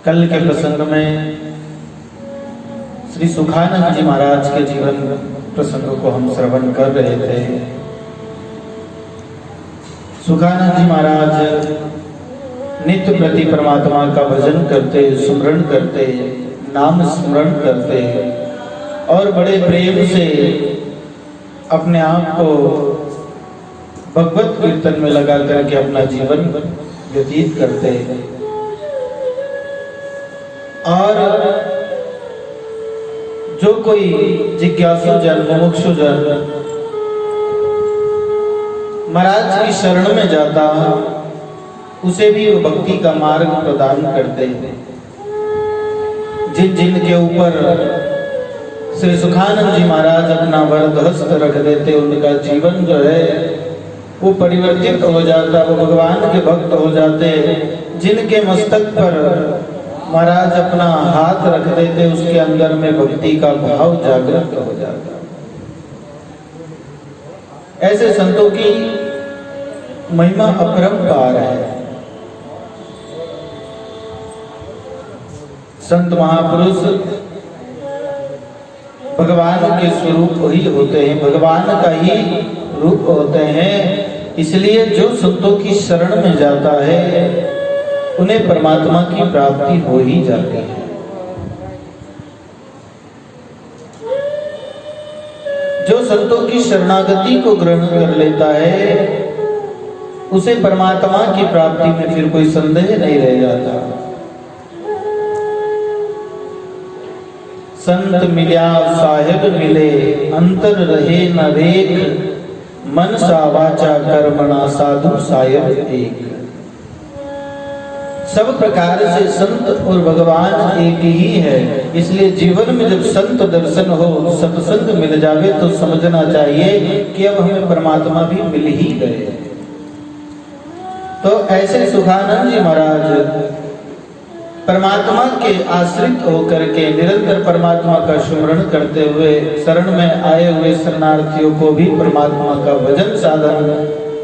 कल के प्रसंग में श्री सुखानंद जी महाराज के जीवन प्रसंग को हम श्रवण कर रहे थे। सुखानंद जी महाराज नित्य प्रति परमात्मा का भजन करते, सुमरण करते, नाम स्मरण करते और बड़े प्रेम से अपने आप को भगवत कीर्तन में लगा करके अपना जीवन व्यतीत करते हैं। और जो कोई जिज्ञासु जन, मुमुक्षु जन महाराज की शरण में जाता, उसे भी वो भक्ति का मार्ग प्रदान करते हैं। जिन जिन के ऊपर श्री सुखानंद जी महाराज अपना वरदहस्त रख देते, उनका जीवन जो है वो परिवर्तित हो जाता, वो भगवान के भक्त हो जाते। जिनके मस्तक पर महाराज अपना हाथ रख देते, उसके अंदर में भक्ति का भाव जागृत हो जाता। ऐसे संतों की महिमा अपरंपार है। संत महापुरुष भगवान के स्वरूप ही होते हैं, भगवान का ही रूप होते हैं। इसलिए जो संतों की शरण में जाता है उन्हें परमात्मा की प्राप्ति हो ही जाती है। जो संतों की शरणागति को ग्रहण कर लेता है उसे परमात्मा की प्राप्ति में फिर कोई संदेह नहीं रह जाता। संत मिल्या साहिब मिले, अंतर रहे न रेख, मन सा वाचा कर्मणा साधु साहिब एक। सब प्रकार से संत और भगवान एक ही है। इसलिए जीवन में जब संत दर्शन हो, सत्संग मिल जावे तो समझना चाहिए कि अब हमें परमात्मा भी मिल ही गए। तो ऐसे सुखानंद जी महाराज परमात्मा के आश्रित होकर के निरंतर परमात्मा का सुमरण करते हुए शरण में आए हुए शरणार्थियों को भी परमात्मा का भजन साधन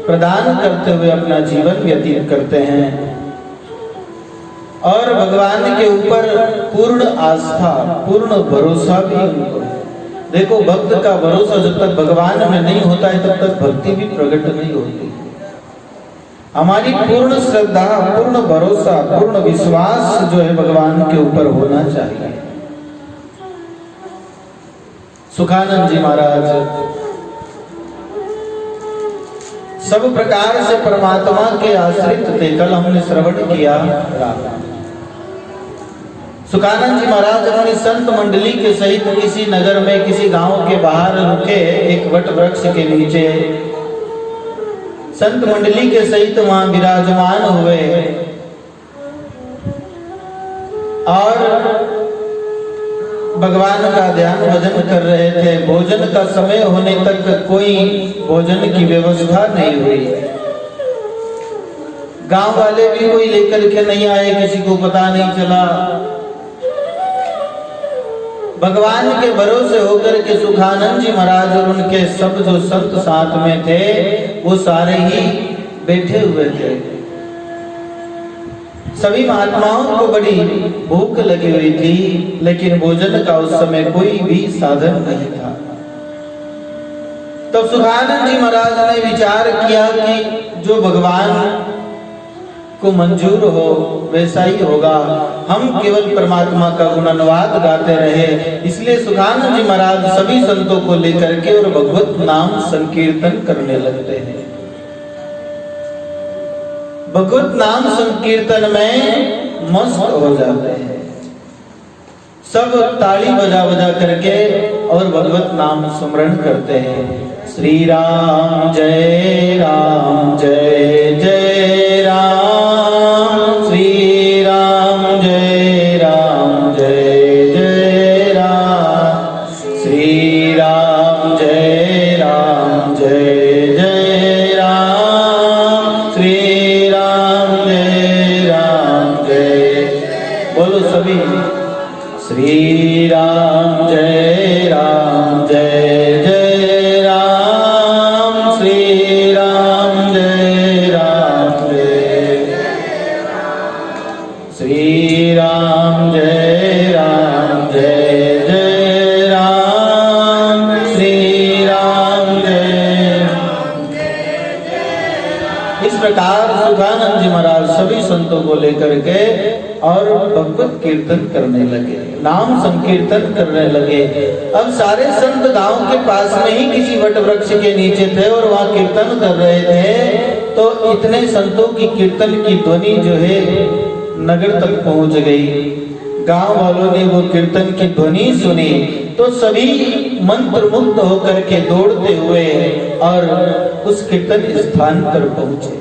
प्रदान करते हुए अपना जीवन व्यतीत करते हैं और भगवान के ऊपर पूर्ण आस्था, पूर्ण भरोसा भी उनको है। देखो, भक्त का भरोसा जब तक भगवान में नहीं होता है तब तक भक्ति भी प्रकट नहीं होती। हमारी पूर्ण श्रद्धा, पूर्ण भरोसा, पूर्ण विश्वास जो है भगवान के ऊपर होना चाहिए। सुखानंद जी महाराज सब प्रकार से परमात्मा के आश्रित थे। कल हमने श्रवण किया, सुखानंद जी महाराज अपनी संत मंडली के सहित किसी नगर में, किसी गांव के बाहर रुके एक वट वृक्ष के नीचे। संत मंडली के सहित वहां विराजमान हुए और भगवान का ध्यान भजन कर रहे थे। भोजन का समय होने तक कोई भोजन की व्यवस्था नहीं हुई। गांव वाले भी कोई लेकर के नहीं आए, किसी को पता नहीं चला। भगवान के भरोसे होकर के सुखानंद जी महाराज और उनके सब जो संत साथ में थे वो सारे ही बैठे हुए थे। सभी महात्माओं को बड़ी भूख लगी हुई थी, लेकिन भोजन का उस समय कोई भी साधन नहीं था। तब सुखानंद जी महाराज ने विचार किया कि जो भगवान को मंजूर हो वैसा ही होगा, हम केवल परमात्मा का गुणानुवाद गाते रहे। इसलिए सुखानंद जी महाराज सभी संतों को लेकर के और भगवत नाम संकीर्तन करने लगते हैं। भगवत नाम संकीर्तन में मस्त हो जाते हैं। सब ताली बजा बजा करके और भगवत नाम स्मरण करते हैं। श्री राम जय राम, जय जय राम, श्री राम जय राम, जय जय राम, श्री राम जय राम, जय जय राम, श्री राम जय राम, जय। बोलो सभी, श्री राम जय राम, जय जय राम, श्री राम जय राम, जय श्री राम जय जय राम, श्री राम जय। इस प्रकार सुखानंद जी महाराज सभी संतों को लेकर के और भगवत कीर्तन करने लगे, नाम संकीर्तन करने लगे। अब सारे संत गांव के पास में ही किसी वट वृक्ष के नीचे थे और वहां कीर्तन कर रहे थे। तो इतने संतों की कीर्तन की ध्वनि जो है नगर तक पहुंच गई। गांव वालों ने वो कीर्तन की ध्वनि सुनी तो सभी मंत्र मुग्ध होकर के दौड़ते हुए और उस कीर्तन स्थान पर पहुंचे।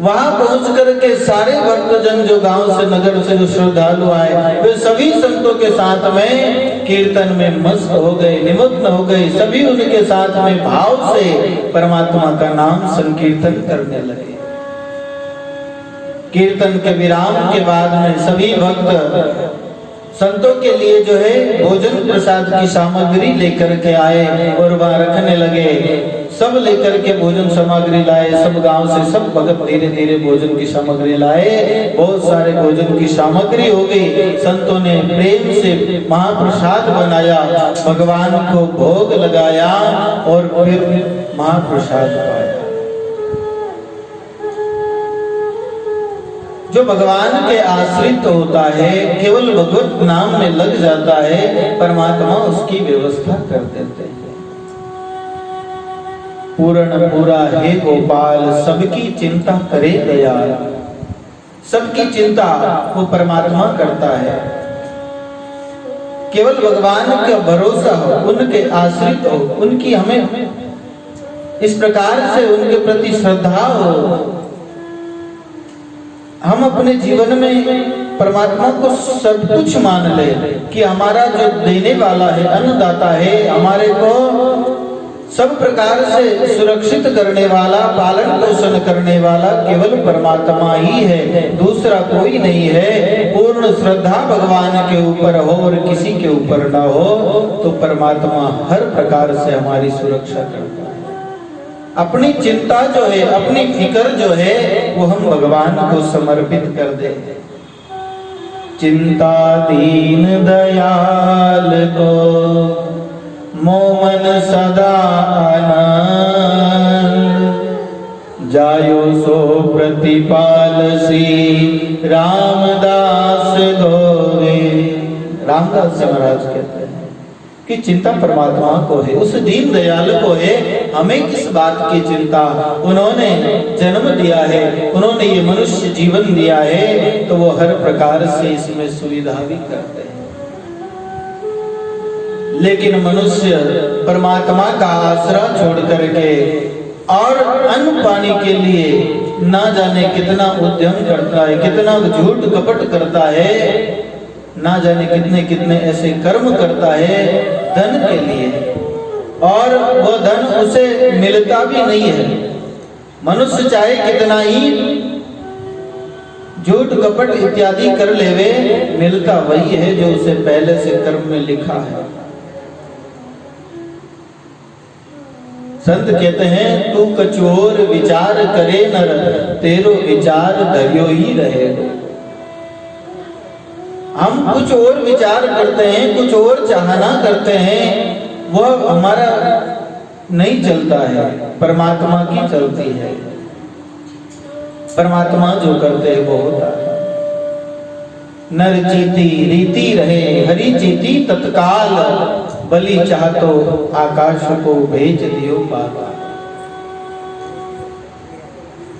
वहां पहुंच करके सारे भक्तजन जो गांव से नगर से जो श्रद्धालु आए वे सभी संतों के साथ में कीर्तन में मस्त हो गए, निमग्न हो गए। सभी उनके साथ में भाव से परमात्मा का नाम संकीर्तन करने लगे। कीर्तन के विराम के बाद में सभी भक्त संतों के लिए जो है भोजन प्रसाद की सामग्री लेकर के आए और वहां रखने लगे। सब लेकर के भोजन सामग्री लाए, सब गांव से सब भक्त धीरे धीरे भोजन की सामग्री लाए। बहुत सारे भोजन की सामग्री हो गई। संतों ने प्रेम से महाप्रसाद बनाया, भगवान को भोग लगाया और फिर महाप्रसाद पाया। जो भगवान के आश्रित होता है, केवल भगवत नाम में लग जाता है, परमात्मा उसकी व्यवस्था कर देते हैं। पूर्ण पूरा हे गोपाल सबकी चिंता करे दयाल। सबकी चिंता वो परमात्मा करता है। केवल भगवान का भरोसा हो, उनके आश्रित हो, उनकी हमें इस प्रकार से उनके प्रति श्रद्धा हो, हम अपने जीवन में परमात्मा को सब कुछ मान ले कि हमारा जो देने वाला है, अन्नदाता है, हमारे को सब प्रकार से सुरक्षित करने वाला, पालन पोषण करने वाला केवल परमात्मा ही है, दूसरा कोई नहीं है। पूर्ण श्रद्धा भगवान के ऊपर हो और किसी के ऊपर ना हो तो परमात्मा हर प्रकार से हमारी सुरक्षा करता है। अपनी चिंता जो है, अपनी फिक्र जो है वो हम भगवान को समर्पित कर दे। चिंता दीन दयाल को मोमन सदा आनंद, जायो सो प्रतिपाल श्री रामदास गोविंद। रामदास जी महाराज कहते हैं कि चिंता परमात्मा को है, उस दीन दयाल को है। हमें किस बात की चिंता? उन्होंने जन्म दिया है, उन्होंने ये मनुष्य जीवन दिया है, तो वो हर प्रकार से इसमें सुविधा भी करते हैं। लेकिन मनुष्य परमात्मा का आसरा छोड़ करके और अन्न पानी के लिए ना जाने कितना उद्यम करता है, कितना झूठ कपट करता है, ना जाने कितने कितने ऐसे कर्म करता है धन के लिए, और वो धन उसे मिलता भी नहीं है। मनुष्य चाहे कितना ही झूठ कपट इत्यादि कर लेवे, मिलता वही है जो उसे पहले से कर्म में लिखा है। संत कहते हैं तू कचोर विचार करे नर, तेरो विचार धर्यो ही रहे। हम कुछ और विचार करते हैं, कुछ और चाहना करते हैं, वह हमारा नहीं चलता है, परमात्मा की चलती है। परमात्मा जो करते हैं वो होता है। नर चीती रीति रहे, हरि चीती तत्काल, बलि चाहतो आकाश को भेज दियो पाताल।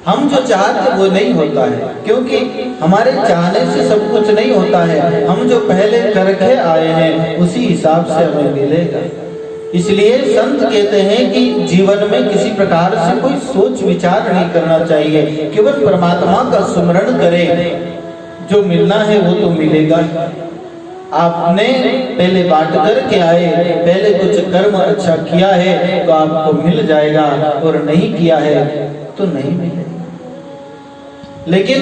हम जो चाहते वो नहीं होता है, क्योंकि हमारे चाहने से सब कुछ नहीं होता है। हम जो पहले करके आए हैं उसी हिसाब से हमें मिलेगा। इसलिए संत कहते हैं कि जीवन में किसी प्रकार से कोई सोच विचार नहीं करना चाहिए, केवल परमात्मा का स्मरण करें। जो मिलना है वो तो मिलेगा। आपने पहले बांट करके आए, पहले कुछ कर्म अच्छा किया है तो आपको मिल जाएगा, और नहीं किया है तो नहीं मिलेगा। लेकिन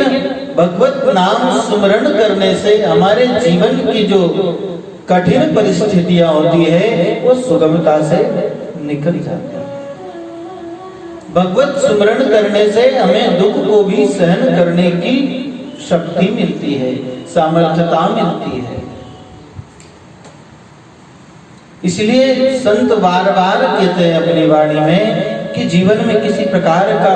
भगवत नाम स्मरण करने से हमारे जीवन की जो कठिन परिस्थितियां होती है वो सुगमता से निकल जाती है। भगवत सुमरण करने से हमें दुख को भी सहन करने की शक्ति मिलती है, सामर्थ्यता मिलती है। इसलिए संत बार बार कहते हैं अपनी वाणी में कि जीवन में किसी प्रकार का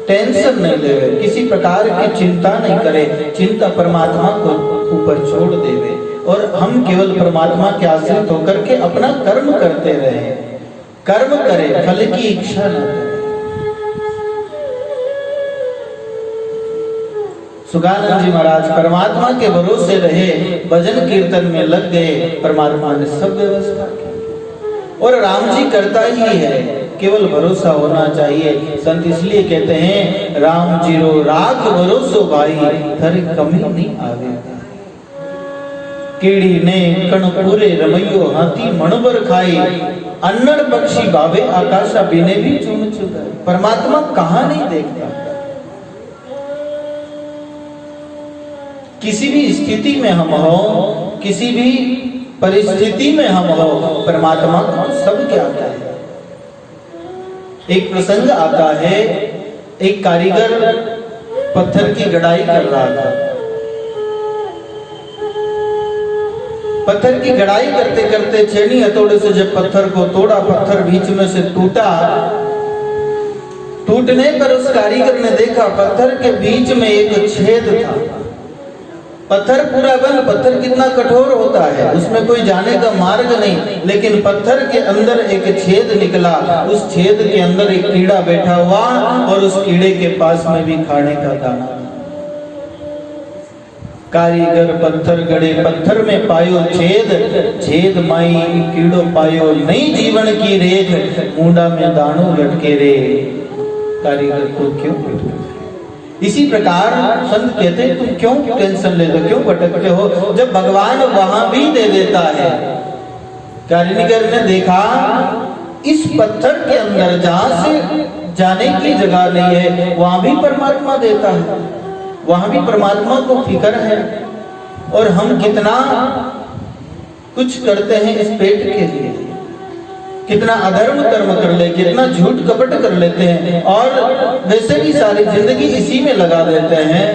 टेंशन नहीं लेवे, किसी प्रकार की चिंता नहीं करे, चिंता परमात्मा को ऊपर छोड़ देवे और हम केवल परमात्मा के आश्रित होकर के अपना कर्म करते रहे। कर्म करे, फल की इच्छा न करे। सुखानंद जी महाराज परमात्मा के भरोसे रहे, भजन कीर्तन में लग गए, परमात्मा ने सब व्यवस्था की। और राम जी करता ही है, केवल भरोसा होना चाहिए। संत इसलिए कहते हैं राम जीरो राख भरोसो भाई, थर कमी नहीं आवे। कीड़ी ने कण पूरे रमैयो, हाथी मणबर खाई, अन्नड़ पक्षी बाबे आकाशा बिने भी चुन चुका। परमात्मा कहाँ नहीं देखता। किसी भी स्थिति में हम हो, किसी भी परिस्थिति में हम हो, परमात्मा को सब ज्ञात है। एक प्रसंग आता है, एक कारीगर पत्थर की गड़ाई कर रहा था। पत्थर की गड़ाई करते करते छेनी हथौड़े से जब पत्थर को तोड़ा, पत्थर बीच में से टूटा। टूटने पर उस कारीगर ने देखा पत्थर के बीच में एक छेद था। पत्थर पूरा बंद, पत्थर कितना कठोर होता है, उसमें कोई जाने का मार्ग नहीं, लेकिन पत्थर के अंदर एक छेद निकला। उस छेद के अंदर एक कीड़ा बैठा हुआ और उस कीड़े के पास में भी खाने का दाना। कारीगर पत्थर गड़े, पत्थर में पायो छेद, छेद माई कीड़ो पायो, नई जीवन की रेख, मुंडा में दानो लटके रे। कारीगर को क्यों? इसी प्रकार संत कहते हैं तुम क्यों टेंशन लेते हो, क्यों भटकते हो, जब भगवान वहां भी दे देता है। कारीगर ने देखा इस पत्थर के अंदर जहां से जाने की जगह नहीं है, वहां भी परमात्मा देता है, वहां भी परमात्मा को फिक्र है। और हम कितना कुछ करते हैं इस पेट के लिए, कितना अधर्म कर्म कर ले, कितना झूठ कपट कर लेते हैं और वैसे भी सारी जिंदगी इसी में लगा देते हैं,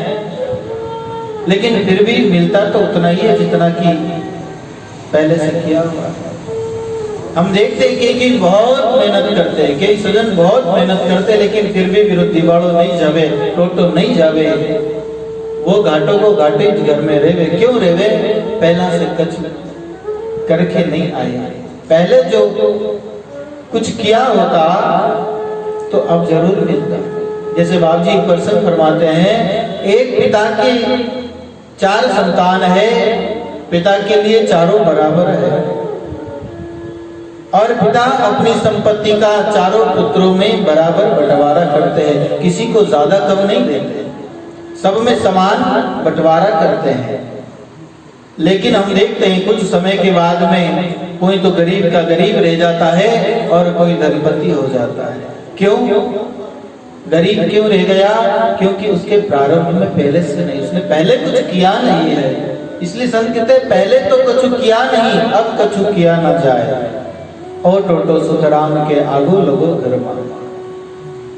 लेकिन फिर भी मिलता तो उतना ही है जितना कि पहले से किया हुआ। हम देखते हैं कि बहुत मेहनत करते हैं, कई सजन बहुत मेहनत करते हैं, लेकिन फिर भी विरोधी बाड़ो नहीं जावे, टोटो नहीं जावे, वो घाटों को घाटे घर में रेवे। क्यों रेवे? पहला से कच करके नहीं आए। पहले जो कुछ किया होता तो अब जरूर मिलता। जैसे बाबू जी एक प्रसंग फरमाते हैं, एक पिता के 4 संतान है, पिता के लिए चारों बराबर है और पिता अपनी संपत्ति का चारों पुत्रों में बराबर बंटवारा करते हैं, किसी को ज्यादा कम नहीं देते, सब में समान बंटवारा करते हैं। लेकिन हम देखते हैं कुछ समय के बाद में कोई तो गरीब का गरीब रह जाता है और कोई धनपति हो जाता है। क्यों? गरीब क्यों रह गया? क्योंकि उसके प्रारंभ में पहले से नहीं, उसने पहले कुछ किया नहीं है। इसलिए संत कहते हैं पहले तो कुछ किया नहीं, अब कुछ किया ना जाए। और टोटो सुतराम के आगू लगो घर मान।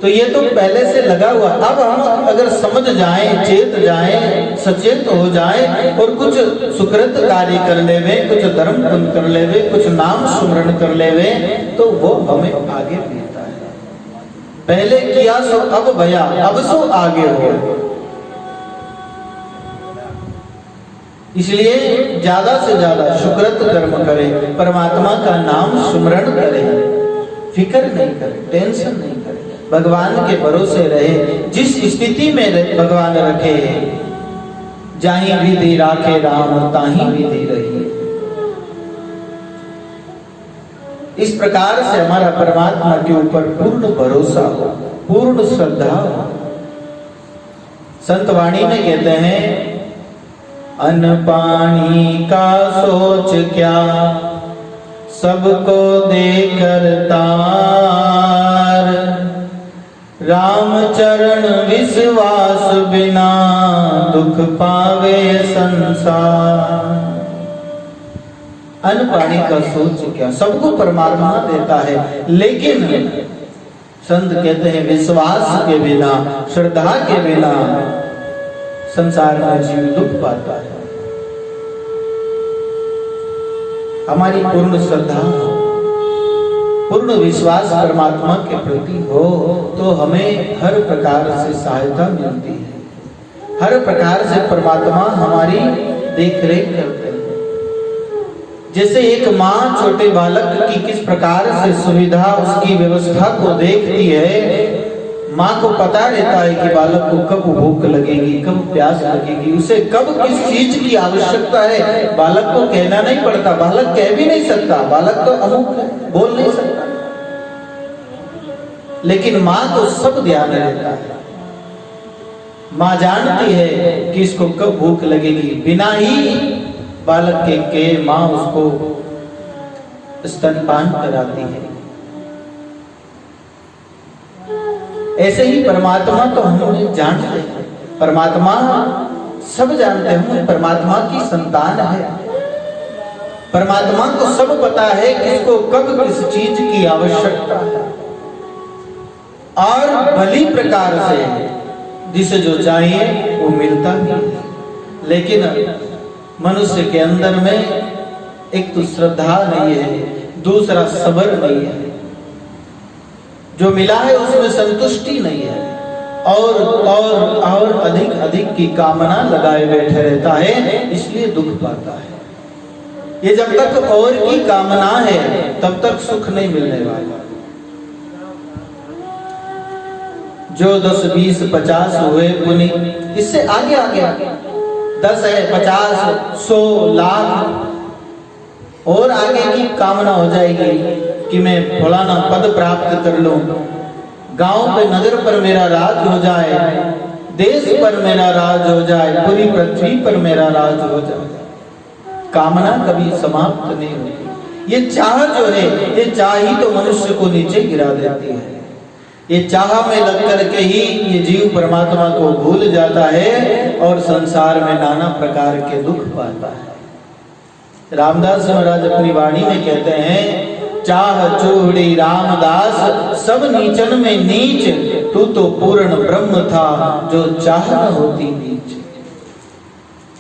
तो ये तो पहले से लगा हुआ। अब हम अगर समझ जाएं, चेत जाएं, सचेत हो जाएं और कुछ सुकृत कार्य कर लेवे, कुछ धर्म पुण्य कर लेवे, कुछ नाम सुमरण कर लेवे, तो वो हमें आगे मिलता है। पहले किया सो अब भया, अब सो आगे हो। इसलिए ज्यादा से ज्यादा सुकृत कर्म करें, परमात्मा का नाम सुमरण करें, फिक्र नहीं करें, टेंशन नहीं करें, भगवान के भरोसे रहे। जिस स्थिति में भगवान रखे, जाही विधि राखे राम, ताही विधि रही। इस प्रकार से हमारा परमात्मा के ऊपर पूर्ण भरोसा हो, पूर्ण श्रद्धा हो। संत वाणी में कहते हैं, अन्न पानी का सोच क्या, सबको देकर तार, राम चरण विश्वास बिना, दुख पावे संसार। अन्न पानी का सोच क्या, सबको परमात्मा देता है, लेकिन संत कहते हैं विश्वास के बिना, श्रद्धा के बिना संसार में जीव दुख पाता है। हमारी पूर्ण श्रद्धा, पूर्ण विश्वास परमात्मा के प्रति हो तो हमें हर प्रकार से सहायता मिलती है, हर प्रकार से परमात्मा हमारी देख रेख करते हैं। जैसे एक माँ छोटे बालक की किस प्रकार से सुविधा, उसकी व्यवस्था को देखती है, माँ को पता रहता है कि बालक को कब भूख लगेगी, कब प्यास लगेगी, उसे कब किस चीज की आवश्यकता है। बालक को कहना नहीं पड़ता, बालक कह भी नहीं सकता, बालक तो अमुक बोल नहीं सकता, लेकिन माँ को सब ध्यान रहता है। माँ जानती है कि इसको कब भूख लगेगी, बिना ही बालक के माँ उसको स्तनपान कराती है। ऐसे ही परमात्मा तो हम जानते हैं, परमात्मा सब जानते हैं, हम परमात्मा की संतान है। परमात्मा को सब पता है किसको कब किस चीज की आवश्यकता है, और भली प्रकार से जिसे जो चाहिए वो मिलता भी है। लेकिन मनुष्य के अंदर में एक तो श्रद्धा नहीं है, दूसरा सब्र नहीं है, जो मिला है उसमें संतुष्टि नहीं है, और अधिक अधिक की कामना लगाए बैठे रहता है, इसलिए दुख पाता है। ये जब तक और की कामना है तब तक सुख नहीं मिलने वाला। जो 10, 20, 50 हुए पुनि, इससे आगे आगे 10 है, 50, 100, लाख और आगे की कामना हो जाएगी कि मैं फलाना पद प्राप्त कर लूं, गांव पे नगर पर मेरा राज हो जाए, देश पर मेरा राज हो जाए, पूरी पृथ्वी पर मेरा राज हो जाए। कामना कभी समाप्त नहीं होती। ये चाह जो है, ये चाह ही तो मनुष्य को नीचे गिरा देती है। ये चाह में लग करके ही ये जीव परमात्मा को भूल जाता है और संसार में नाना प्रकार के दुख पाता है। रामदास महाराज अपनी वाणी में कहते हैं, चाह चोड़ी रामदास सब नीचन में नीच, तू तो पूर्ण ब्रह्म था जो चाह न होती नीच।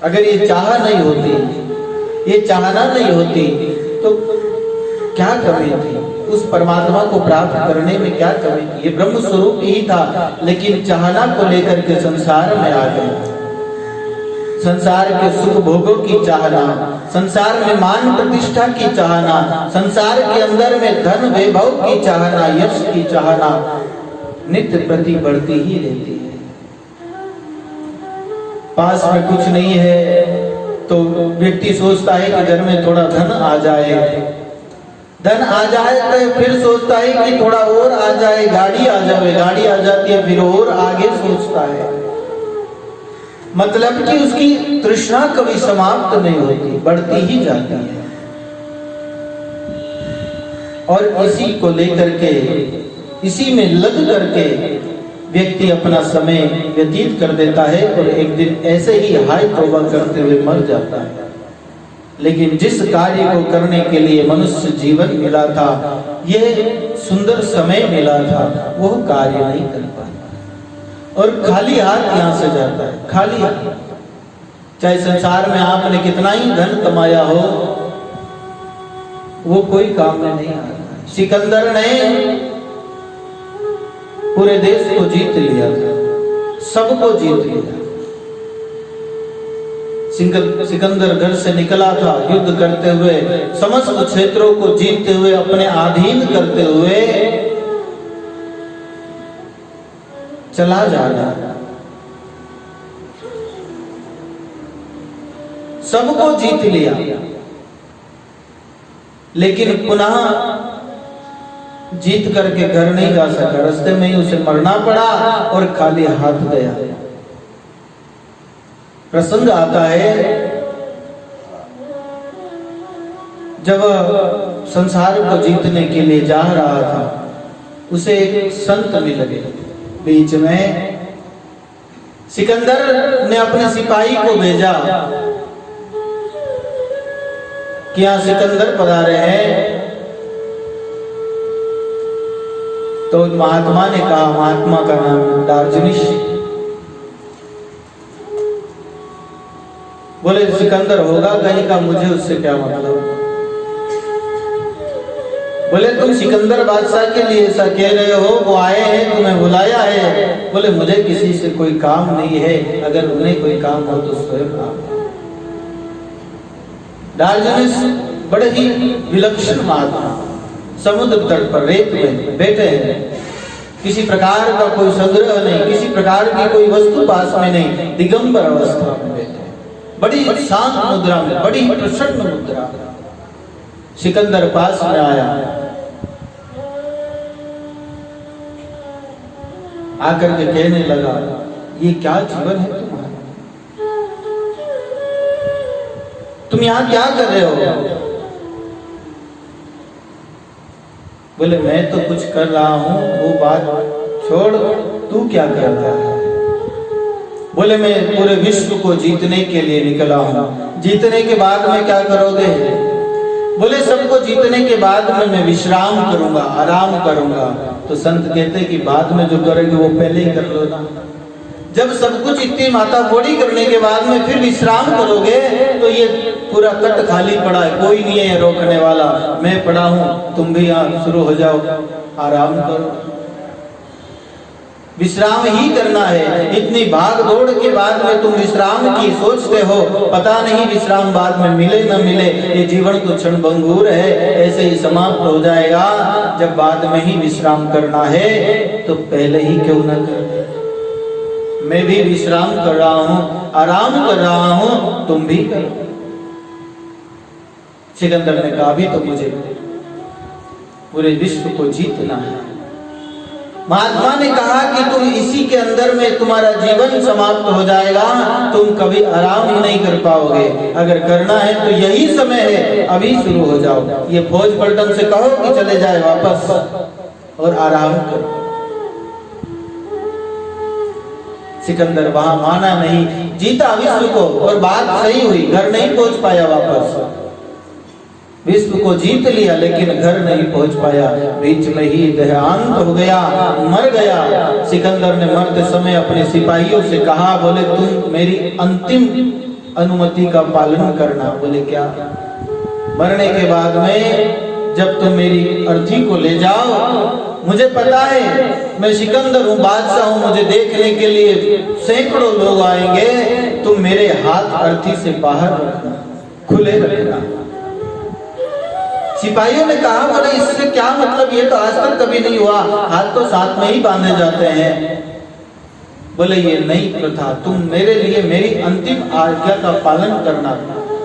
अगर ये चाह नहीं होती, ये चाहना नहीं होती तो क्या कमी थी? उस परमात्मा को प्राप्त करने में क्या कमी थी? ये ब्रह्म स्वरूप ही था, लेकिन चाहना को लेकर के संसार में आ गए। संसार के सुख भोगों की चाहना, संसार में मान प्रतिष्ठा की चाहना, संसार के अंदर में धन वैभव की चाहना, यश की चाहना नित्य प्रति बढ़ती ही रहती है। पास में कुछ नहीं है तो व्यक्ति सोचता है कि घर में थोड़ा धन आ जाए, धन आ जाए तो फिर सोचता है कि थोड़ा और आ जाए, गाड़ी आ जाए, गाड़ी आ जाती है, फिर और आगे सोचता है। मतलब कि उसकी तृष्णा कभी समाप्त नहीं होती, बढ़ती ही जाती है। और इसी को लेकर के, इसी में लग करके व्यक्ति अपना समय व्यतीत कर देता है और एक दिन ऐसे ही हाय तौबा करते हुए मर जाता है। लेकिन जिस कार्य को करने के लिए मनुष्य जीवन मिला था, यह सुंदर समय मिला था, वह कार्य नहीं कर पाता और खाली हाथ यहां से जाता है, खाली हाथ। चाहे संसार में आपने कितना ही धन कमाया हो, वो कोई काम में नहीं आता। सिकंदर ने पूरे देश को जीत लिया था, सबको जीत लिया। सिकंदर घर से निकला था युद्ध करते हुए, समस्त क्षेत्रों को जीतते हुए, अपने अधीन करते हुए चला जा रहा, सबको जीत लिया, लेकिन पुनः जीत करके घर नहीं जा सका। रास्ते में ही उसे मरना पड़ा और खाली हाथ गया। प्रसंग आता है जब संसार को जीतने के लिए जा रहा था, उसे एक संत मिल गए। बीच में सिकंदर ने अपने सिपाही को भेजा कि यहाँ सिकंदर पधारे हैं, तो महात्मा ने कहा, महात्मा का नाम डार्जनिश। बोले सिकंदर होगा कहीं का, मुझे उससे क्या मतलब। बोले तुम सिकंदर बादशाह के लिए ऐसा कह रहे हो, वो आए हैं, तुम्हें बुलाया है। बोले मुझे किसी से कोई काम नहीं है, अगर उन्हें कोई काम हो तो स्वयं आओ। डार्जनिश बड़े ही विलक्षण महात्मा, समुद्र तट पर रेत में बैठे हैं, किसी प्रकार का कोई संग्रह नहीं, किसी प्रकार की कोई वस्तु पास में नहीं, दिगंबर अवस्था में बैठे, बड़ी शांत मुद्रा में, बड़ी प्रसन्न मुद्रा। सिकंदर पास में आया, आकर के कहने लगा, ये क्या जीवन है तुम्हारा, तुम यहाँ क्या कर रहे हो। बोले मैं तो कुछ कर रहा हूँ, वो बात छोड़, तू क्या कर रहा है। बोले मैं पूरे विश्व को जीतने के लिए निकला हूँ। जीतने के बाद में क्या करोगे। बोले सबको जीतने के बाद में मैं विश्राम करूंगा, आराम करूंगा। तो संत कहते कि बाद में जो करोगे वो पहले ही कर लो ना। जब सब कुछ इतनी माता फोड़ी करने के बाद में फिर विश्राम करोगे तो ये पूरा तट खाली पड़ा है, कोई नहीं है रोकने वाला, मैं पड़ा हूं, तुम भी यहाँ शुरू हो जाओ, आराम करो। विश्राम ही करना है। इतनी भाग दौड़ के बाद में तुम विश्राम की सोचते हो, पता नहीं विश्राम बाद में मिले न मिले, ये जीवन तो क्षणभंगुर है, ऐसे ही समाप्त हो जाएगा। जब बाद में ही विश्राम करना है तो पहले ही क्यों न कर। मैं भी विश्राम कर रहा हूं, आराम कर रहा हूं, तुम भी करो। सिकंदर ने कहा, अभी तो मुझे पूरे विश्व को जीतना है। महात्मा ने कहा कि तुम इसी के अंदर में तुम्हारा जीवन समाप्त हो जाएगा, तुम कभी आराम ही नहीं कर पाओगे। अगर करना है तो यही समय है, अभी शुरू हो जाओ। ये फौज पलटन से कहो कि चले जाए वापस और आराम करो। सिकंदर वहां माना नहीं, जीता विश्व को, और बात सही हुई, घर नहीं पहुंच पाया वापस। विश्व को जीत लिया लेकिन घर नहीं पहुंच पाया, बीच में ही देहांत हो गया, मर गया। सिकंदर ने मरते समय अपने सिपाहियों से कहा, बोले तुम मेरी अंतिम अनुमति का पालन करना। बोले क्या। मरने के बाद में जब तुम मेरी अर्थी को ले जाओ, मुझे पता है मैं सिकंदर हूँ, बादशाह हूँ, मुझे देखने के लिए सैकड़ों लोग आएंगे, तुम मेरे हाथ अर्थी से बाहर रखना, खुले रखना। सिपाहियों ने कहा, बोले इससे क्या मतलब, ये तो आज तक कभी नहीं हुआ, हाथ तो साथ में ही बांधे जाते हैं। बोले ये नहीं प्रथा, तुम मेरे लिए मेरी अंतिम आज्ञा का पालन करना।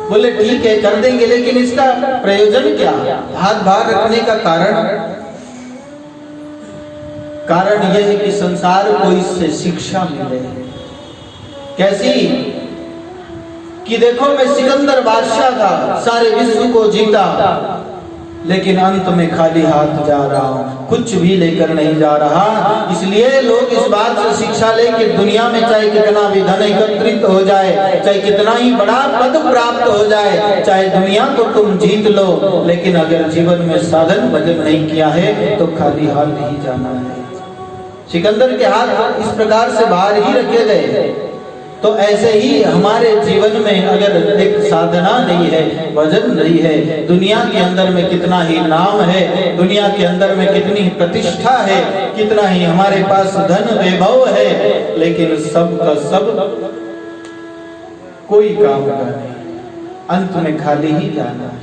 बोले ठीक है कर देंगे, लेकिन इसका प्रयोजन क्या। हाथ बाहर रखने का कारण यह है कि संसार को इससे शिक्षा मिले। कैसी कि देखो मैं सिकंदर बादशाह था, सारे विश्व को जीता, लेकिन अंत में खाली हाथ जा रहा हूं, कुछ भी लेकर नहीं जा रहा। इसलिए लोग इस बात से शिक्षा ले कि दुनिया में चाहे कितना भी धन एकत्रित हो जाए, चाहे कितना ही बड़ा पद प्राप्त हो जाए, चाहे दुनिया को तुम जीत लो, लेकिन अगर जीवन में साधन भजन नहीं किया है तो खाली हाथ ही जाना है। सिकंदर के हाथ इस प्रकार से बाहर ही रखे गए। तो ऐसे ही हमारे जीवन में अगर एक साधना नहीं है, भजन नहीं है, दुनिया के अंदर में कितना ही नाम है, दुनिया के अंदर में कितनी प्रतिष्ठा है, कितना ही हमारे पास धन वैभव है, लेकिन सब का सब कोई काम का नहीं, अंत में खाली ही जाना है।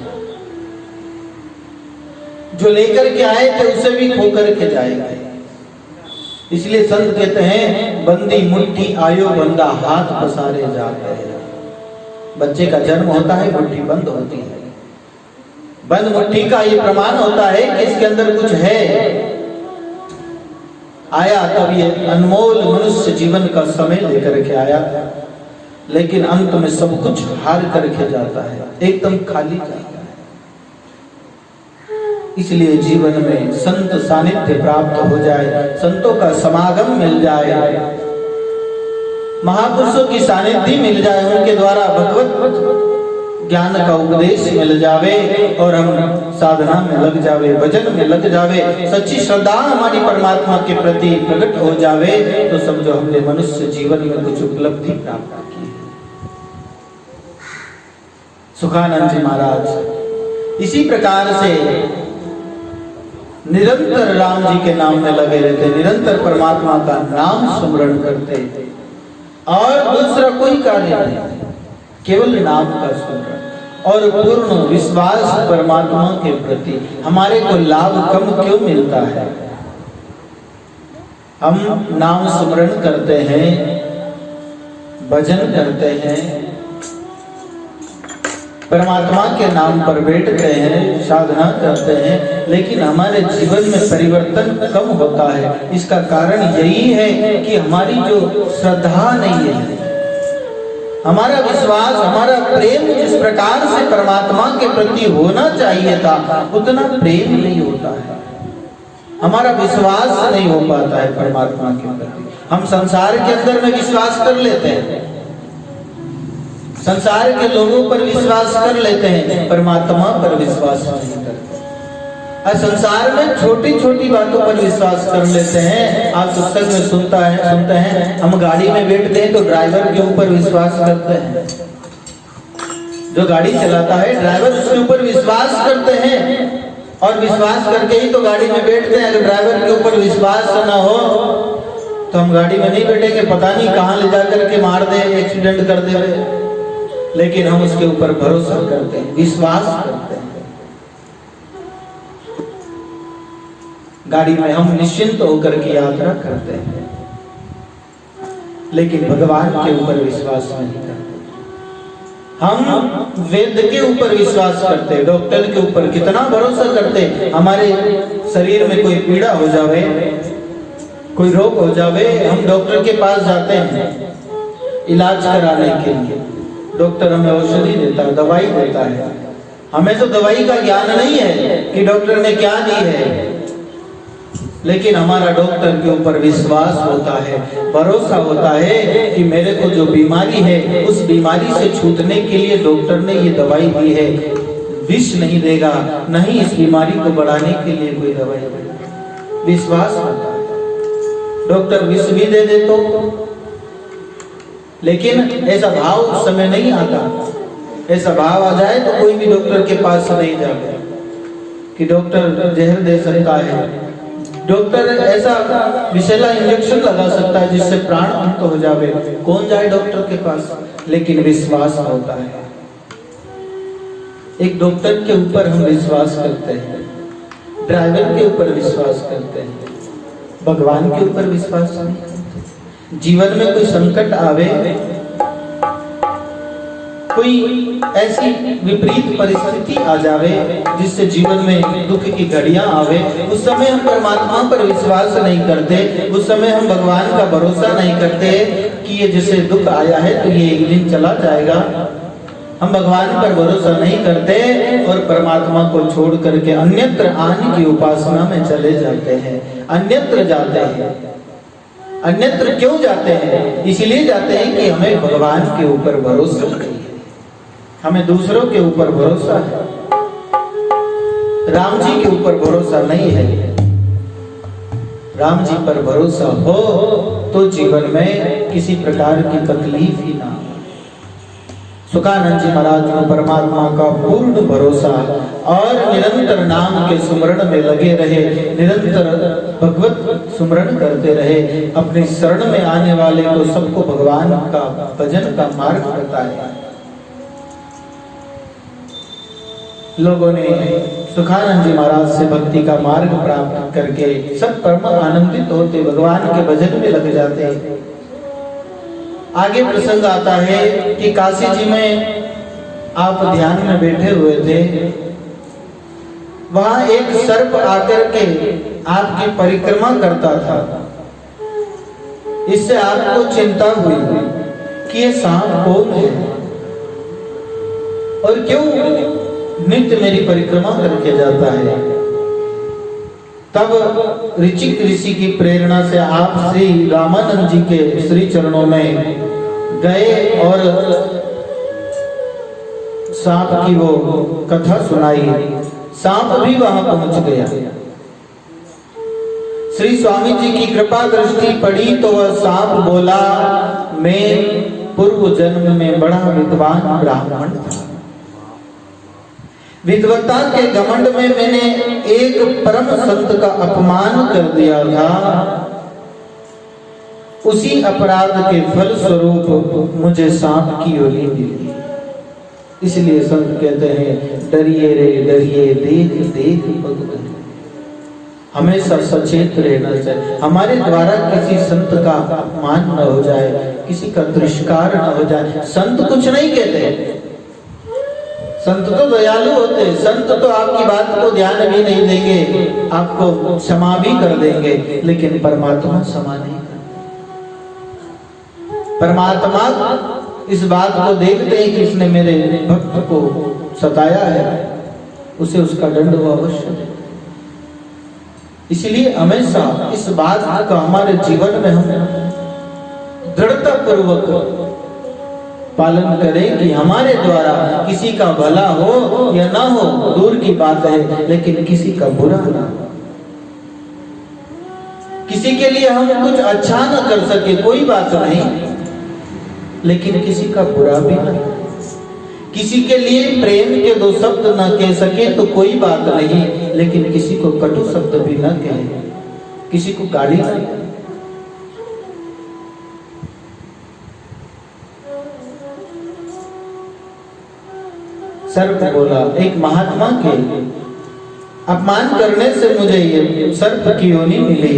जो लेकर के आए थे उसे भी खो करके जाएंगे। इसलिए संत कहते हैं, बंदी मुट्ठी आयो बंदा हाथ पसारे जाते हैं। बच्चे का जन्म होता है, मुट्ठी बंद होती है। बंद मुट्ठी का ये प्रमाण होता है कि इसके अंदर कुछ है। आया तब ये अनमोल मनुष्य जीवन का समय लेकर के आया, लेकिन अंत में सब कुछ हार करके जाता है, एकदम खाली जाता है। इसलिए जीवन में संत सानिध्य प्राप्त हो जाए, संतों का समागम मिल जाए, महापुरुषों की सानिध्य मिल जाए, उनके द्वारा भगवत ज्ञान का उपदेश मिल जावे और हम साधना में लग जावे, भजन में लग जावे, सच्ची श्रद्धा हमारी परमात्मा के प्रति प्रकट हो जावे, तो समझो हमने मनुष्य जीवन में कुछ उपलब्धि प्राप्त की। सुखानंद जी महाराज इसी प्रकार से निरंतर राम जी के नाम में लगे रहते, निरंतर परमात्मा का नाम स्मरण करते और दूसरा कोई कार्य नहीं, केवल नाम का स्मरण और पूर्ण विश्वास परमात्मा के प्रति। हमारे को लाभ कम क्यों मिलता है? हम नाम स्मरण करते हैं, भजन करते हैं, परमात्मा के नाम पर बैठते हैं, साधना करते हैं, लेकिन हमारे जीवन में परिवर्तन कम होता है। इसका कारण यही है कि हमारी जो श्रद्धा नहीं है, हमारा विश्वास, हमारा प्रेम जिस प्रकार से परमात्मा के प्रति होना चाहिए था उतना प्रेम नहीं होता है, हमारा विश्वास नहीं हो पाता है परमात्मा के प्रति। हम संसार के अंदर में विश्वास कर लेते हैं, संसार के लोगों पर विश्वास कर लेते हैं, परमात्मा पर विश्वास नहीं करते। और संसार में छोटी छोटी बातों पर विश्वास कर लेते हैं। आप पुस्तक में सुनते हैं हम गाड़ी में बैठते हैं तो ड्राइवर के ऊपर विश्वास करते हैं, जो गाड़ी चलाता है ड्राइवर उसके ऊपर विश्वास करते हैं और विश्वास करके ही तो गाड़ी में बैठते हैं। अगर ड्राइवर के ऊपर विश्वास न हो तो हम गाड़ी में नहीं बैठेंगे, पता नहीं कहाँ ले जा करके मार दे, एक्सीडेंट कर दे, लेकिन हम उसके ऊपर भरोसा करते हैं, विश्वास करते हैं। गाड़ी में हम निश्चिंत होकर की यात्रा करते हैं, लेकिन भगवान के ऊपर विश्वास नहीं करते। हम वेद के ऊपर विश्वास करते, डॉक्टर के ऊपर कितना भरोसा करते। हमारे शरीर में कोई पीड़ा हो जावे, कोई रोग हो जावे, हम डॉक्टर के पास जाते हैं इलाज कराने के लिए। डॉक्टर हमें औषधि देता है, दवाई देता है। हमें तो दवाई का ज्ञान नहीं है कि डॉक्टर ने क्या दी है, लेकिन हमारा डॉक्टर के ऊपर विश्वास होता है, भरोसा होता है कि मेरे को जो बीमारी है उस बीमारी से छूटने के लिए डॉक्टर ने ये दवाई दी है, विष नहीं देगा, नहीं इस बीमारी को बढ़ाने के लिए कोई दवाई देगा। विश्वास होता है। डॉक्टर विष भी दे दे तो, लेकिन ऐसा भाव उस समय नहीं आता। ऐसा भाव आ जाए तो कोई भी डॉक्टर के पास नहीं जाता कि डॉक्टर जहर दे सकता है, डॉक्टर ऐसा विषैला इंजेक्शन लगा सकता है जिससे प्राण मुक्त हो जावे। कौन जाए डॉक्टर के पास? लेकिन विश्वास होता है। एक डॉक्टर के ऊपर हम विश्वास करते हैं, ड्राइवर के ऊपर विश्वास करते हैं, भगवान के ऊपर विश्वास नहीं करते। जीवन में कोई संकट आवे, कोई ऐसी विपरीत परिस्थिति आ जावे जिससे जीवन में दुख की घड़ियां आवे, उस समय हम परमात्मा पर विश्वास नहीं करते, उस समय हम भगवान का भरोसा नहीं करते कि ये जैसे दुख आया है तो ये एक दिन चला जाएगा। हम भगवान पर भरोसा नहीं करते और परमात्मा को छोड़ करके अन्यत्र आने की उपासना में चले जाते हैं, अन्यत्र जाते हैं। अन्यत्र क्यों जाते हैं? इसलिए जाते हैं कि हमें भगवान के ऊपर भरोसा नहीं है, हमें दूसरों के ऊपर भरोसा है, राम जी के ऊपर भरोसा नहीं है। राम जी पर भरोसा हो तो जीवन में किसी प्रकार की तकलीफ ही ना हो। सुखानंद जी महाराज को परमात्मा का पूर्ण भरोसा और निरंतर नाम के सुमरण में लगे रहे, निरंतर भगवत सुमरण करते रहे। अपने शरण में आने वाले को सबको भगवान का भजन का मार्ग बताया। लोगों ने सुखानंद जी महाराज से भक्ति का मार्ग प्राप्त करके सब परम आनंदित होते, भगवान के भजन में लग जाते। आगे प्रसंग आता है कि काशी जी में आप ध्यान में बैठे हुए थे, वहां एक सर्प आकर के आपकी परिक्रमा करता था। इससे आपको चिंता हुई कि ये सांप कौन है और क्यों नित्य मेरी परिक्रमा करके जाता है। तब ऋचिक ऋषि की प्रेरणा से आप श्री रामानंद जी के श्री चरणों में गए और सांप की वो कथा सुनाई। सांप भी वहां पहुंच गया। श्री स्वामी जी की कृपा दृष्टि पड़ी तो वह सांप बोला, मैं पूर्व जन्म में बड़ा विद्वान ब्राह्मण था। विद्वत्ता के घमंड में मैंने एक परम संत का अपमान कर दिया था। उसी अपराध के फल स्वरूप मुझे सांप की योनि मिली। इसलिए संत कहते हैं, डरिए रे डरिए, देख देख पग बन। हमेशा सचेत रहना चाहिए, हमारे द्वारा किसी संत का अपमान न हो जाए, किसी का तिरस्कार न हो जाए। संत कुछ नहीं कहते, संत तो दयालु होते, संत तो आपकी बात को ध्यान भी नहीं देंगे, आपको क्षमा भी कर देंगे, लेकिन परमात्मा क्षमा नहीं करते। परमात्मा इस बात को देखते हैं कि इसने मेरे भक्त को सताया है, उसे उसका दंड वो अवश्य दे। इसलिए हमेशा इस बात का हमारे जीवन में हम दृढ़ता पूर्वक पालन करें कि हमारे द्वारा किसी का भला हो या ना हो दूर की बात है, लेकिन किसी का बुरा ना हो। किसी के लिए हम कुछ अच्छा न कर सके कोई बात नहीं, लेकिन किसी का बुरा भी ना, किसी के लिए प्रेम के दो शब्द न कह सके तो कोई बात नहीं, लेकिन किसी को कटु शब्द भी न कहे, किसी को गाली न दे। सर्प बोला, एक महात्मा के अपमान करने से मुझे ये सर्प की योनि मिली,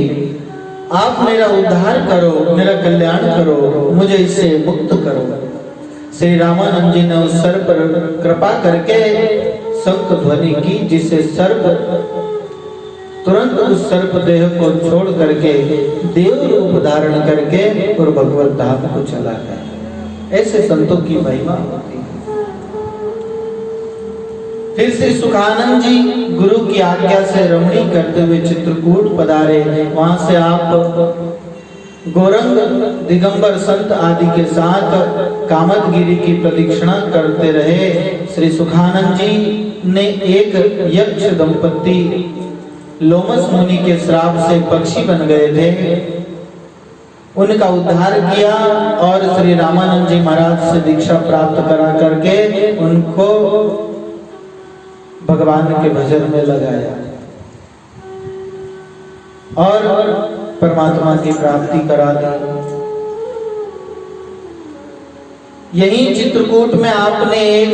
आप मेरा उद्धार करो, मेरा कल्याण करो, मुझे इससे मुक्त करो। श्री रामानंद जी ने उस सर्प पर कृपा करके शंख ध्वनि की, जिससे सर्प तुरंत उस सर्प देह को छोड़ करके देव रूप धारण करके और भगवत धाम को चला गया। ऐसे संतों की महिमा होती है। फिर श्री सुखानंद जी गुरु की आज्ञा से रमणी करते हुए चित्रकूट पधारे। वहां से आप गौरंग दिगंबर संत आदि के साथ कामतगिरी की प्रदक्षिणा करते रहे। श्री सुखानंद जी ने एक यक्ष दंपत्ति लोमस मुनि के श्राप से पक्षी बन गए थे, उनका उद्धार किया और श्री रामानंद जी महाराज से दीक्षा प्राप्त करा करके उनको भगवान के भजन में लगाया और परमात्मा की प्राप्ति करा दी। यही चित्रकूट में आपने एक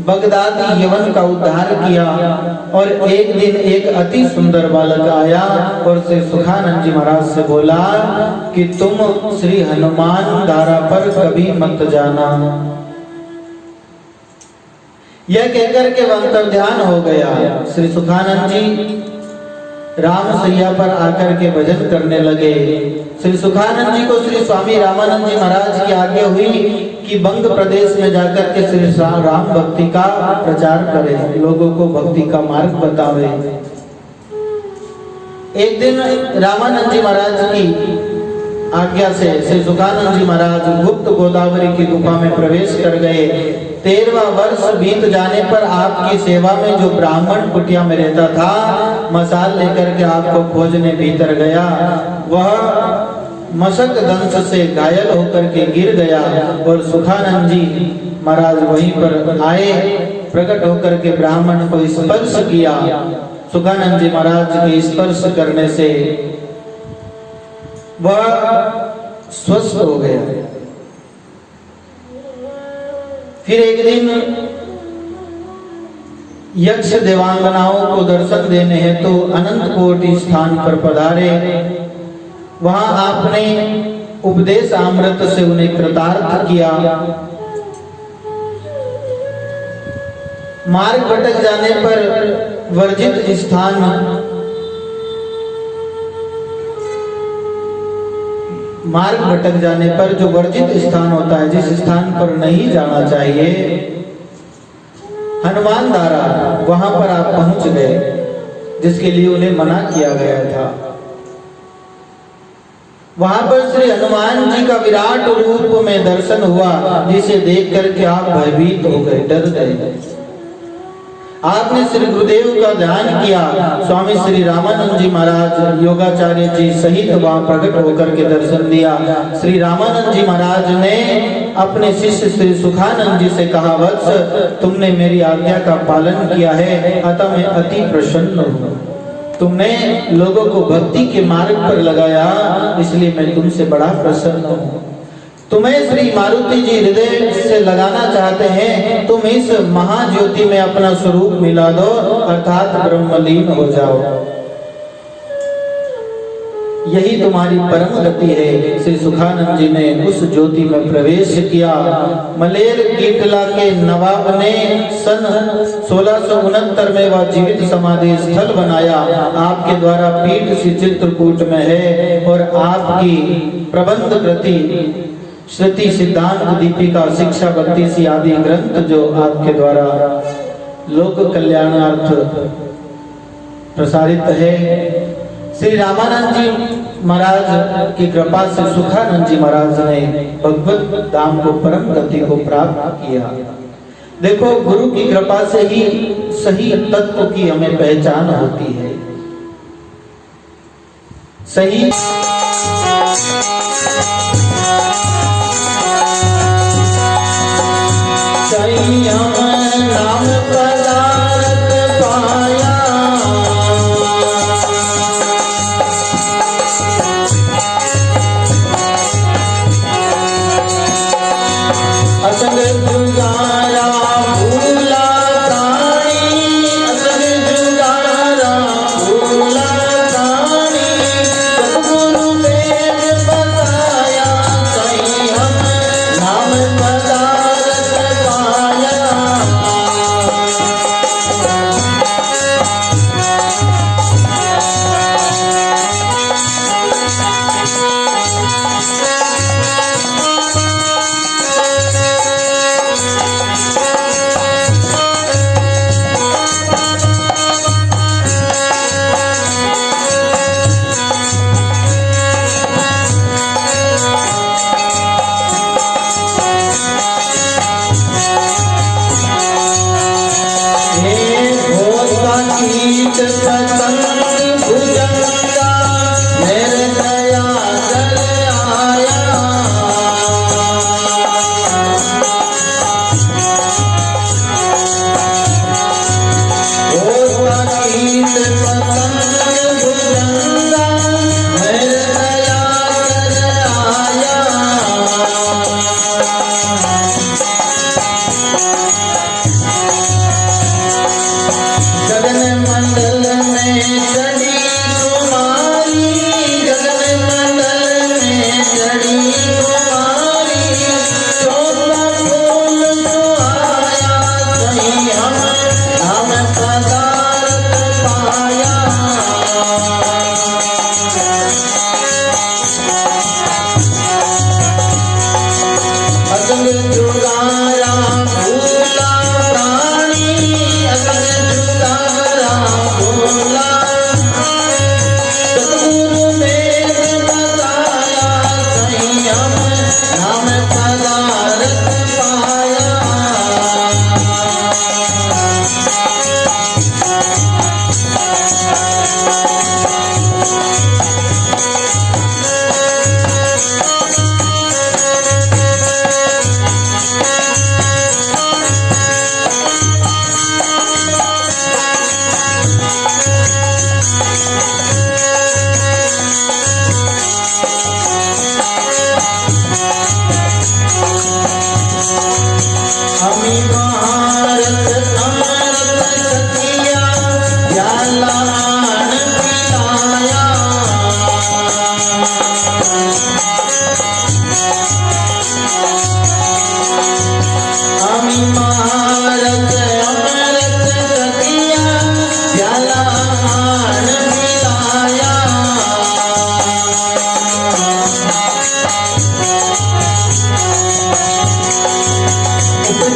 बगदादी यवन का उद्धार किया और एक दिन एक अति सुंदर बालक आया और श्री सुखानंद जी महाराज से बोला कि तुम श्री हनुमान धारा पर कभी मत जाना। यह कहकर के अंतर ध्यान हो गया। श्री सुखानंद जी राम सैया पर आकर के भजन करने लगे। श्री सुखानंद जी को श्री स्वामी रामानंद जी महाराज की आज्ञा हुई कि बंग प्रदेश में जाकर के श्री राम भक्ति का प्रचार करें, लोगों को भक्ति का मार्ग बतावे। एक दिन रामानंद जी महाराज की आज्ञा से श्री सुखानंद जी महाराज गुप्त गोदावरी की गुफा में प्रवेश कर गए। 13वां वर्ष बीत जाने पर आपकी सेवा में जो ब्राह्मण कुटिया में रहता था, मसाल लेकर के आपको खोजने भीतर गया। वह मशक दंश से घायल होकर के गिर गया और सुखानंद जी महाराज वहीं पर आए, प्रकट होकर के ब्राह्मण को स्पर्श किया। सुखानंद जी महाराज के स्पर्श करने से वह स्वस्थ हो गया। फिर एक दिन यक्ष देवांगनाओं को दर्शन देने हेतु तो अनंत कोटि स्थान पर पधारे। वहां आपने उपदेश अमृत से उन्हें कृतार्थ किया। मार्ग भटक जाने पर वर्जित स्थान मार्ग भटक जाने पर जो वर्जित स्थान होता है, जिस स्थान पर नहीं जाना चाहिए, हनुमान धारा, वहां पर आप पहुंच गए, जिसके लिए उन्हें मना किया गया था। वहां पर श्री हनुमान जी का विराट रूप में दर्शन हुआ, जिसे देख करके आप भयभीत हो गए, डर गए। आपने श्री गुरुदेव का ध्यान किया। स्वामी श्री रामानंद जी महाराज योगाचार्य जी सहित वहां प्रकट होकर के दर्शन दिया। श्री रामानंद जी महाराज ने अपने शिष्य श्री सुखानंद जी से कहा, वत्स तुमने मेरी आज्ञा का पालन किया है, अतः मैं अति प्रसन्न हूँ। तुमने लोगों को भक्ति के मार्ग पर लगाया, इसलिए मैं तुमसे बड़ा प्रसन्न हूँ। तुम्हें श्री मारुति जी हृदय से लगाना चाहते हैं, तुम इस महाज्योति में अपना स्वरूप मिला दो, अर्थात ब्रह्मलीन हो जाओ, यही तुम्हारी परम गति है। श्री सुखानंद जी ने उस ज्योति में प्रवेश किया। मलेर कीटला के नवाब ने सन 1669 में वह जीवित समाधि स्थल बनाया। आपके द्वारा पीठ सी चित्रकूट में है और आपकी प्रबंध कृति श्रुति सिद्धांत दीपिका शिक्षा भक्ति आदि ग्रंथ जो आपके द्वारा लोक कल्याणार्थ प्रसारित है। श्री रामानंद जी महाराज की कृपा से सुखानंद जी महाराज ने भगवत धाम को परम गति को प्राप्त किया। देखो, गुरु की कृपा से ही सही तत्व की हमें पहचान होती है। सही नाम पदार्थ पाया, असंग जुगारा भूला प्राणी, असंग जुगारा भूला प्राणी, सद्गुरु वेद बताया, सही हम नाम पदार्थ पाया।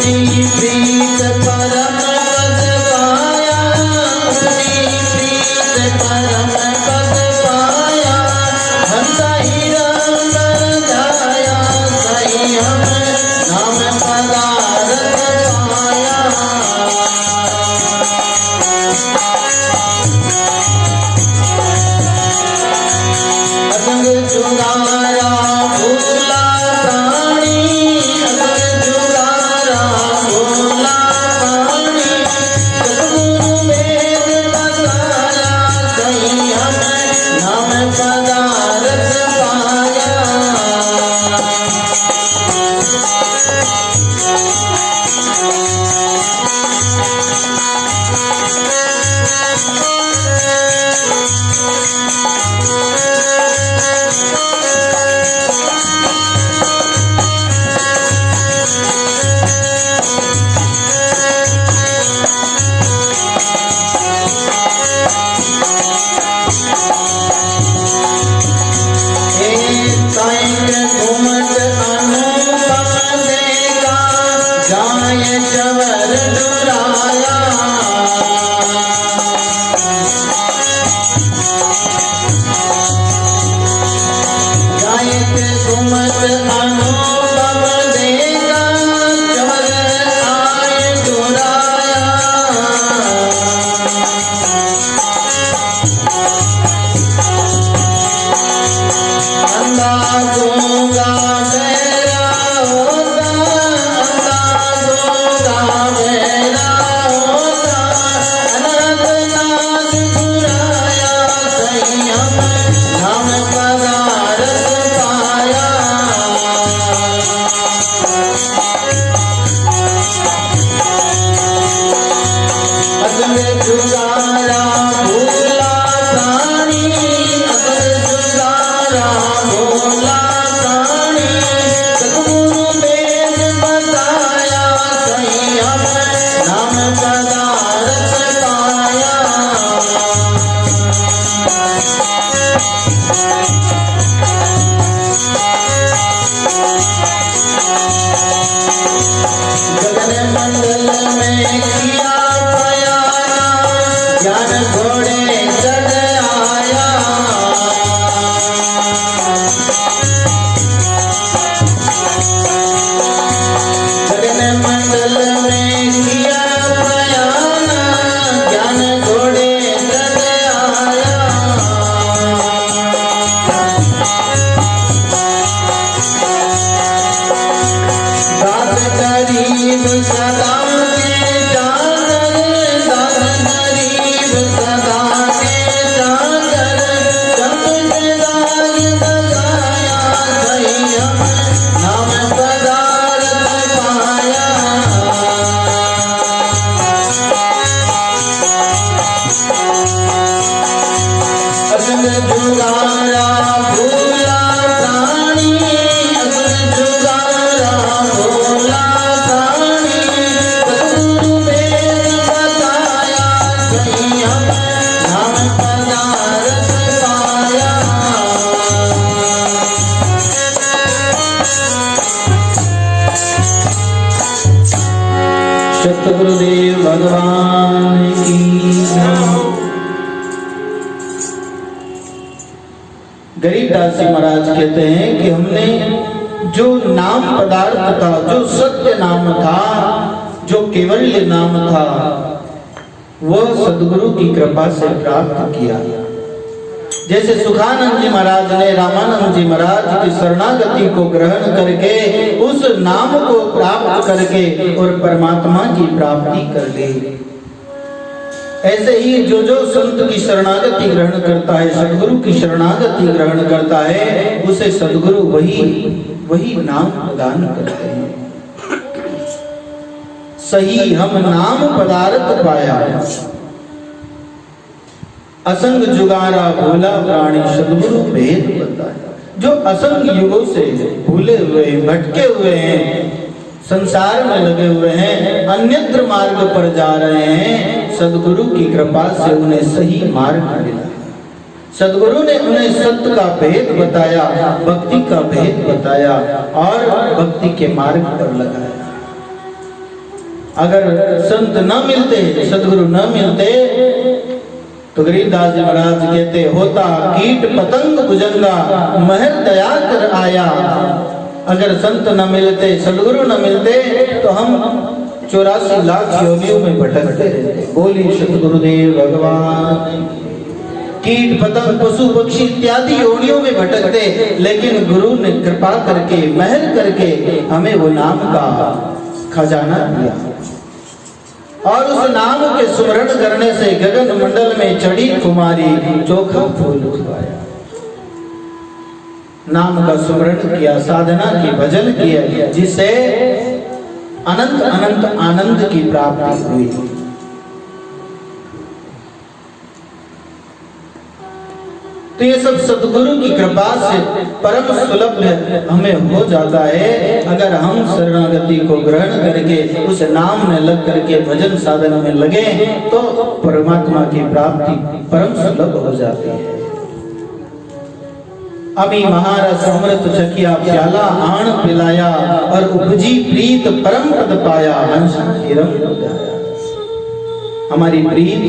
जी सतगुरुदेव भगवान की। गरीबदास जी महाराज कहते हैं कि हमने जो नाम पदार्थ था, जो सत्य नाम था, जो केवल्य नाम था, वह सद्गुरु की कृपा से प्राप्त किया। जैसे सुखानंद जी महाराज ने रामानंद जी महाराज की शरणागति को ग्रहण करके उस नाम को प्राप्त करके और परमात्मा की प्राप्ति कर ली, ऐसे ही जो जो संत की शरणागति ग्रहण करता है, सद्गुरु की शरणागति ग्रहण करता है, उसे सद्गुरु वही नाम प्रदान करते हैं। सही हम नाम पदार्थ पाया, असंग जुगारा भूला प्राणी सद्गुरु भेद बताया। जो असंग युगों से भूले हुए, भटके हुए हैं, संसार में लगे हुए हैं, अन्यत्र मार्ग पर जा रहे हैं, सद्गुरु की कृपा से उन्हें सही मार्ग मिला। सद्गुरु ने उन्हें सत्य का भेद बताया, भक्ति का भेद बताया और भक्ति के मार्ग पर लगाया। अगर संत न मिलते, सद्गुरु न मिलते, तो गरीबदास जी महाराज कहते, होता कीट पतंग भुजंगा महर दया कर आया। अगर संत न मिलते, सद्गुरु न मिलते, तो हम 84 लाख योनियों में भटकते रहते। बोली सतगुरुदेव भगवान। कीट पतंग पशु पक्षी इत्यादि योनियों में भटकते, लेकिन गुरु ने कृपा करके, महर करके हमें वो नाम का खजाना दिया और उस नाम के सुमरण करने से गगन मंडल में चढ़ी कुमारी चोखा फूल उठवाया। नाम का सुमरण किया, साधना की, भजन किया, जिससे अनंत अनंत आनंद की प्राप्ति हुई। तो ये सब सद्गुरु की कृपा से परम सुलभ हमें हो जाता है। अगर हम शरणागति को ग्रहण करके उस नाम में लग करके भजन साधन में लगे, तो परमात्मा की प्राप्ति परम सुलभ हो जाती है। अभी महारस अमृत चखिया प्याला आण पिलाया और उपजी प्रीत परम पद पाया, हंस हिरम उदाया। हमारी प्रीत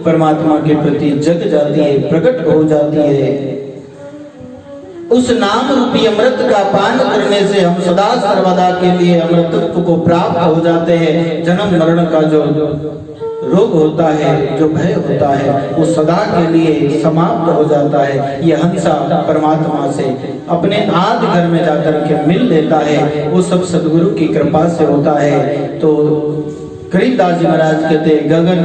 परमात्मा के प्रति जग जाती है, प्रकट हो जाती है। उस नाम रूपी अमृत का पान करने से हम सदा सर्वदा के लिए अमृतत्व को प्राप्त हो जाते हैं। जन्म मरण का जो रोग होता है, जो भय होता है, वो सदा के लिए समाप्त हो जाता है। ये हंसा परमात्मा से अपने आदि घर में जाकर के मिल लेता है। वो सब सद्गुरु की कृपा से होता है। तो गरीबदास जी महाराज कहते, गगन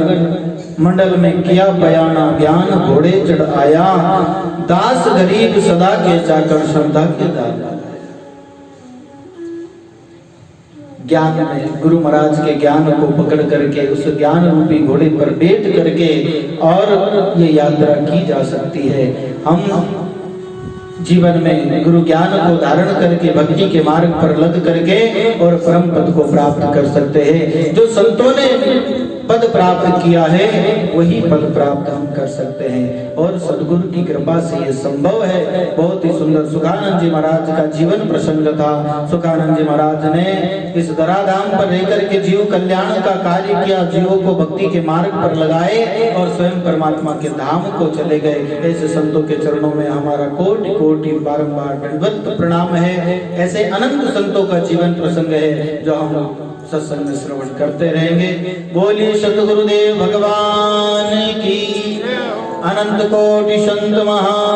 मंडल में किया बयाना ज्ञान घोड़े चढ़ आया, दास गरीब सदा के जाकर श्रद्धा के दान। ज्ञान में गुरु महाराज के ज्ञान को पकड़ करके उस ज्ञान रूपी घोड़े पर बैठ करके और ये यात्रा की जा सकती है। हम जीवन में गुरु ज्ञान को धारण करके भक्ति के मार्ग पर लग करके और परम पद को प्राप्त कर सकते हैं। जो संतों ने पद प्राप्त किया है, वही पद प्राप्त हम कर सकते हैं और सद्गुरु की कृपा से ये संभव है। बहुत ही सुंदर सुखानंद जी महाराज का जीवन प्रसंग था। सुखानंद जी महाराज ने इस धराधाम पर रहकर के जीव कल्याण का कार्य किया, जीवों को भक्ति के मार्ग पर लगाए और स्वयं परमात्मा के धाम को चले गए। ऐसे संतों के चरणों में हमारा कोटि कोटि बारंबार दंडवत प्रणाम है। ऐसे अनंत संतों का जीवन प्रसंग है जो हम सत्संग में श्रवण करते रहेंगे। बोलिए सतगुरुदेव भगवान की। अनंत कोटि संत महा